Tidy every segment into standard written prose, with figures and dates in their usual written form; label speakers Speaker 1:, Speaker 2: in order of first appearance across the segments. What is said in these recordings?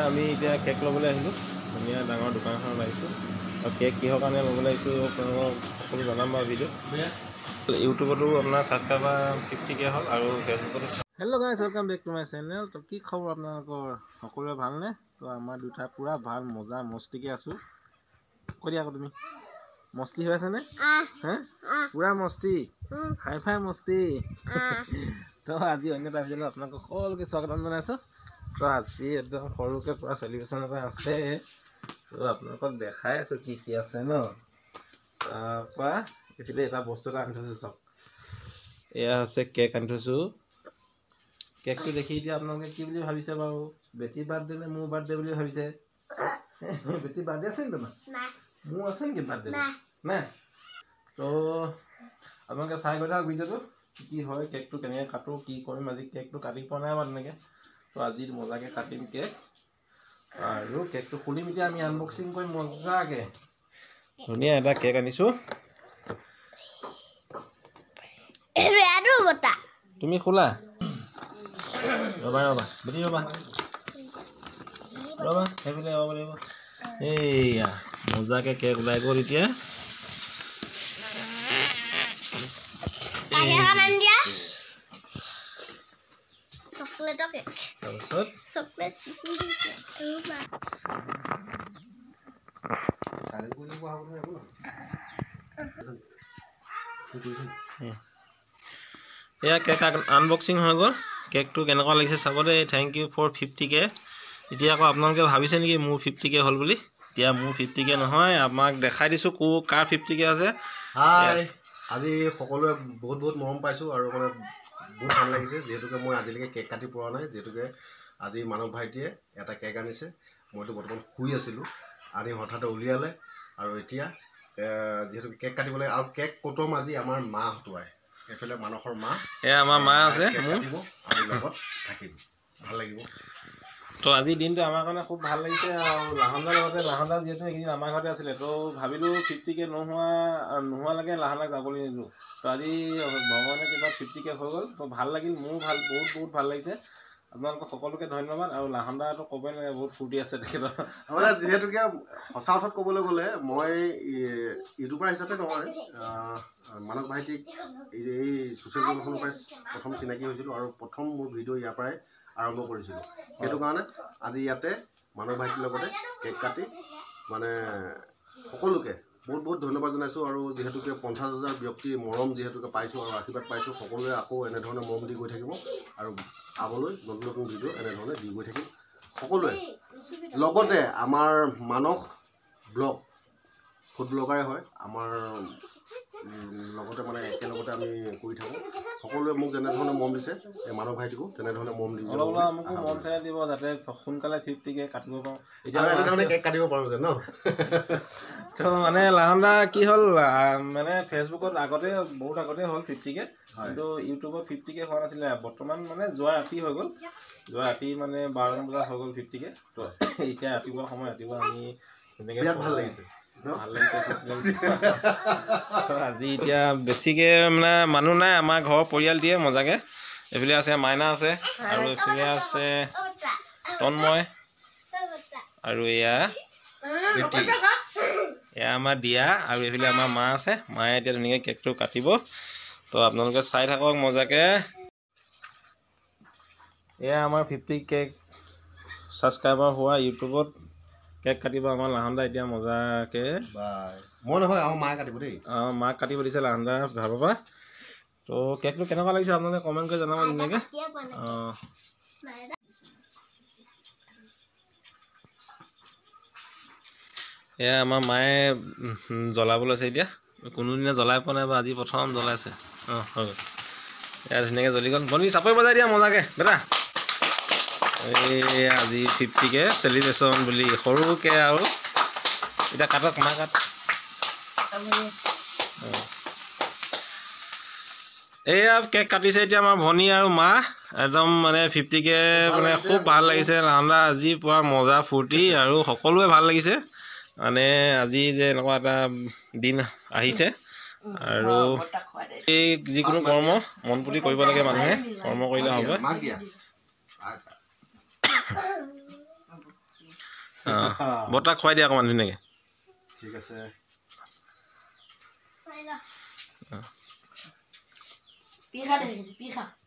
Speaker 1: আমি এতিয়া কেক ল'বলৈ আহিলোঁ ধুনীয়া ডাঙৰ দোকান এখনত আহিছোঁ আৰু কেক কিহৰ কাৰণে ল'বলৈ আহিছোঁ সকলো জনাম বাৰু ভিডিঅ' ইউটিউবতো আপোনাৰ ছাবস্ক্ৰাইবাৰ 50K হ'ল আৰু ফেচবুকতো। Hello' guys, welcome back to my channel. তো কি খবৰ আপোনালোকৰ? সকলোৰে ভালনে? তো আমাৰ দুটা পূৰা ভাল মজা মস্তিকে আছোঁ। কৈ দিয়া আকৌ তুমি মস্তি হৈ আছেনে? হে পূৰা মস্তি, হাই ফাই মস্তি। তো আজি অন্য এটা ভিডিঅ'ত আপোনালোকক সকলোকে স্বাগতম জনাইছোঁ। তো আজি একদম সৰুকৈ পূৰা চেলিব্ৰেশ্যন এটা আছে। তো আপোনালোকক দেখাই আছোঁ কি কি আছে ন। তাৰপৰা এইফালে এটা বস্তু এটা আনি থৈছোঁ চাওক। এয়া হৈছে কেক আনি থৈছোঁ। কেকটো দেখি এতিয়া আপোনালোকে কি বুলি ভাবিছে বাৰু? বেটি বাৰ্থডে নে মোৰ বাৰ্থডে বুলি ভাবিছে? বেটি বাৰ্থডে আছে নেকি তোমাৰ? মোৰ আছে নেকি বাৰ্থডে? নাই। তো আপোনালোকে চাই গৈ থাকক ভিডিঅ'টো কি হয়, কেকটো কেনেকৈ কাটোঁ, কি কৰিম। আজি কেকটো কাটি পোৱা নাই বাৰু তেনেকৈ। তো আজি মজাকৈ কাটিম কেক আৰু কেকটো খুলিম। এতিয়া আমি আনবক্সিং কৰিম মজাকৈ। ধুনীয়া এটা কেক আনিছোঁ। তুমি খোলা? ৰ'বা বেটি ৰ'বা সেইফালে যাব লাগিব। এইয়া মজাকৈ কেক ওলাই গ'ল। এতিয়া এয়া কেক আনবক্সিং হৈ গ'ল। কেকটো কেনেকুৱা লাগিছে চাব দেই। Thank you for 50K। এতিয়া আকৌ আপোনালোকে ভাবিছে নেকি মোৰ 50K হ'ল বুলি? এতিয়া মোৰ 50K নহয়, আমাক দেখাই দিছোঁ কাৰ 50K আছে।
Speaker 2: আজি সকলোৱে বহুত মৰম পাইছোঁ আৰু মানে বহুত ভাল লাগিছে, যিহেতুকে মই আজিলৈকে কেক কাটি পোৱা নাই। যিহেতুকে আজি মানৱ ভাইটিয়ে এটা কেক আনিছে। মইতো বৰ্তমান শুই আছিলোঁ, আনি হঠাতে উলিয়ালে আৰু এতিয়া যিহেতুকে কেক কাটিব লাগে আৰু কেক কটম আজি আমাৰ মা হতুৱাই। এইফালে মানসৰ মা,
Speaker 1: এয়া আমাৰ মা আছে,
Speaker 2: আমি লগত থাকিম, ভাল লাগিব।
Speaker 1: তো আজিৰ দিনটো আমাৰ কাৰণে খুব ভাল লাগিছে আৰু লাহনদাৰ লগতে, লাহনদা যিহেতু এইকেইদিন আমাৰ ঘৰতে আছিলে, তো ভাবিলোঁ 50K নোহোৱালৈকে লাহনদাক যাবলৈ নিদিলোঁ। তো আজি ভগৱানে কিবা 50K হৈ গ'ল। তো ভাল লাগিল, মোৰো বহুত ভাল লাগিছে। আপোনালোকক সকলোকে ধন্যবাদ। আৰু লাহনদাটো ক'বই নালাগে, বহুত ফূৰ্তি আছে তেখেতৰ।
Speaker 2: মানে যিহেতুকে সঁচা কথাত ক'বলৈ গ'লে মই ইউটিউবাৰ হিচাপে নহয়, মানৱ ভাইটিক এই ছ'চিয়েল মিডিয়াখনৰ পৰাই প্ৰথম চিনাকি হৈছিলোঁ আৰু প্ৰথম মোৰ ভিডিঅ' ইয়াৰ পৰাই আৰম্ভ কৰিছিলোঁ। সেইটো কাৰণে আজি ইয়াতে মানৱ ভাইটিৰ লগতে কেক কাটি মানে সকলোকে বহুত ধন্যবাদ জনাইছোঁ। আৰু যিহেতুকে 50,000 ব্যক্তিৰ মৰম যিহেতুকে পাইছোঁ আৰু আশীৰ্বাদ পাইছোঁ, সকলোৱে আকৌ এনেধৰণে মৰম দি গৈ থাকিব আৰু আগলৈ নতুন ভিডিঅ' এনেধৰণে দি গৈ থাকিম সকলোৱে। লগতে আমাৰ মানস ব্লগ ফুড ব্লগাৰে হয়, আমাৰ লগতে মানে একেলগতে আমি কৰি থাকোঁ। সকলোৱে মোক যেনেধৰণে মৰম দিছে, এই মানৱ ভাইটিকো তেনেধৰণে মৰম দি
Speaker 1: অলপ মোকো মন চাই দিব যাতে সোনকালে 50K কাটিব পাৰোঁ।
Speaker 2: এতিয়া এনেধৰণে কেক কাটিব পাৰোঁ যে ন।
Speaker 1: তো মানে লাহনদা কি হ'ল, মানে ফেচবুকত বহুত আগতে হ'ল 50K, কিন্তু ইউটিউবত 50K হোৱা নাছিলে। বৰ্তমান মানে যোৱা ৰাতি হৈ গ'ল, যোৱা ৰাতি মানে 12মান বজাত হৈ গ'ল 50K। তো এতিয়া ৰাতিপুৱা আমি তেনেকৈ ভাল লাগিছে। আজি এতিয়া বেছিকৈ মানে মানুহ নাই, আমাৰ ঘৰৰ পৰিয়াল দিয়ে মজাকৈ। এইফালে আছে মাইনা আছে আৰু এইফালে আছে তন্ময় আৰু এয়া আমাৰ দিয়া আৰু এইফালে আমাৰ মা আছে। মায়ে এতিয়া ধুনীয়াকৈ কেকটো কাটিব। তো আপোনালোকে চাই থাকক মজাকৈ। এয়া আমাৰ 50K ছাবস্ক্ৰাইবাৰ হোৱা ইউটিউবত কেক কাটিব আমাৰ লাহনদা এতিয়া মজাকৈ।
Speaker 2: মই নহয়, আমাৰ মায়ে কাটিব দেই।
Speaker 1: মাক কাটিব দিছে লাহনদা ভাবৰ পৰা। তো কেকটো কেনেকুৱা লাগিছে আপোনালোকে কমেণ্ট কৰি জনাব ধুনীয়াকৈ। এয়া আমাৰ মায়ে জ্বলাব লৈছে এতিয়া। কোনোদিনে জ্বলাই পোৱা নাই বা আজি প্ৰথম জ্বলাইছে। হয়, এয়া ধুনীয়াকৈ জ্বলি গ'ল। ভনী চাপৰি বজাই দিয়া মজাকৈ বেটা। এই আজি 50K চেলিব্ৰেশ্যন বুলি সৰুকৈ আৰু এতিয়া কাটক, মা কাট। এয়া কেক কাটিছে এতিয়া আমাৰ ভনী আৰু মা। একদম মানে 50K মানে খুব ভাল লাগিছে। লাহনদা আজি পুৰা মজা ফূৰ্তি আৰু সকলোৱে ভাল লাগিছে। মানে আজি যে এনেকুৱা এটা দিন আহিছে আৰু এই যিকোনো কৰ্ম মন পুতি কৰিব লাগে মানুহে, কৰ্ম কৰিলে হ'ব। বৰ্তাক খুৱাই দিয়া অকণমান ধুনীয়াকৈ
Speaker 2: ঠিক আছে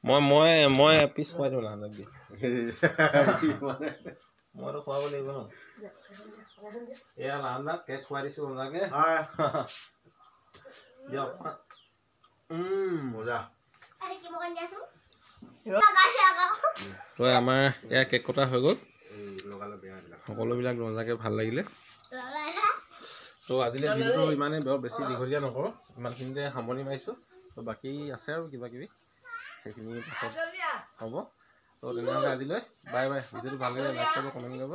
Speaker 1: মই পিছ খুৱাই দিওঁ লাহেকৈ দি মইতো খুৱাব লাগিব ন এয়া লাহেক কেক খুৱাই দিছোঁ সঁচাকৈ দিয়ক
Speaker 2: মজা
Speaker 1: আমাৰ এয়া কেক কটা হৈ গ'ল
Speaker 2: লগালে বেয়া
Speaker 1: সকলোবিলাক ৰজাকৈ ভাল লাগিলে তো আজিলৈ ভিডিঅ'টো ইমানেই বৰ বেছি দীঘলীয়া নকৰোঁ ইমানখিনিতে সামৰণি মাৰিছোঁ তো বাকী আছে আৰু কিবা কিবি সেইখিনি পাছত হ'ব তো তেনেহ'লে আজিলৈ বাই বাই ভিডিঅ'টো ভাল লাগিলে লাইক কৰিব কমেণ্ট কৰিব